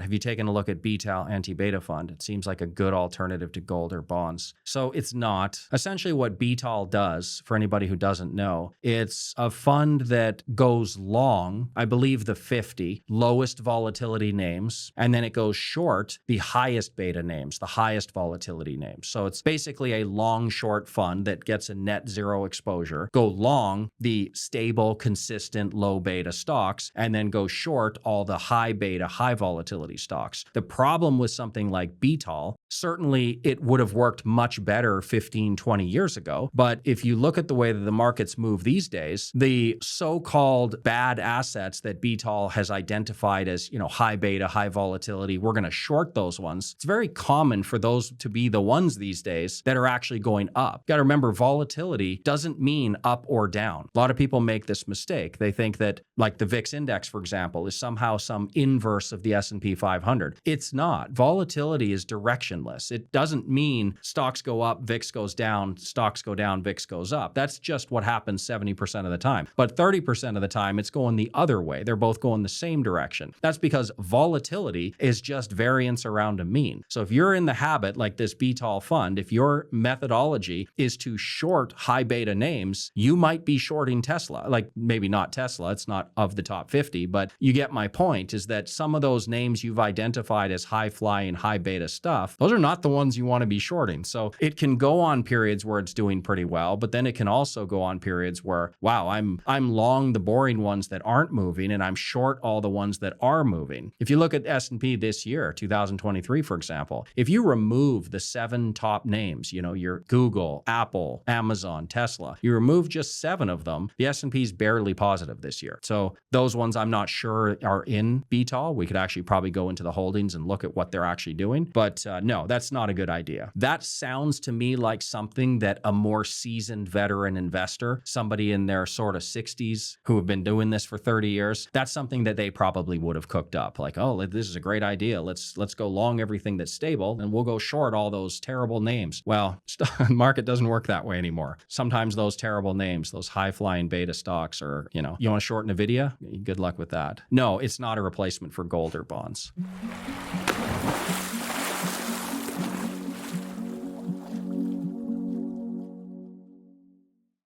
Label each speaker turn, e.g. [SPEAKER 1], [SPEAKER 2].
[SPEAKER 1] have you taken a look at BTAL anti-beta fund? It seems like a good alternative to gold or bonds. So it's not. Essentially what BTAL does, for anybody who doesn't know, it's a fund that goes long, I believe the 50 lowest volatility names, and then it goes short the highest beta names, the highest volatility names. So it's basically a long short fund that gets a net zero exposure, go long the stable, consistent, low beta stocks, and then go short all the high beta, high volatility stocks. The problem with something like BTAL, certainly it would have worked much better 15, 20 years ago. But if you look at the way that the markets move these days, the so-called bad assets that BTAL has identified as, high beta, high volatility, we're going to short those ones. It's very common for those to be the ones these days that are actually going up. Got to remember, volatility doesn't mean up or down. A lot of people make this mistake. They think that like the VIX index, for example, is somehow some inverse of the S&P 500. It's not. Volatility is directionless. It doesn't mean stocks go up, VIX goes down, stocks go down, VIX goes up. That's just what happens 70% of the time. But 30% of the time, it's going the other way. They're both going the same direction. That's because volatility is just variance around a mean. So if you're in the habit, like this BTAL fund, if your methodology is to short high beta names, you might be shorting Tesla. Like maybe not Tesla, it's not of the top 50, but you get my point, is that some of those names you've identified as high flying, high beta stuff, those are not the ones you want to be shorting. So it can go on periods where it's doing pretty well, but then it can also go on periods where, wow, I'm long the boring ones that aren't moving and I'm short all the ones that are moving. If you look at S&P this year, 2023, for example, if you remove the 7 top names, your Google, Apple, Amazon, Tesla, you remove just 7 of them, the S&P is barely positive this year. So those ones I'm not sure are in BTAL. We could actually probably go into the holdings and look at what they're actually doing. But no, that's not a good idea. That sounds to me like something that a more seasoned veteran investor, somebody in their sort of 60s who have been doing this for 30 years, that's something that they probably would have cooked up. Like, oh, this is a great idea. Let's go long everything that's stable and we'll go short all those terrible names. Well, the market doesn't work that way anymore. Sometimes those terrible names, those high flying beta stocks are, you want to short NVIDIA? Good luck with that. No, it's not a replacement for gold or bonds.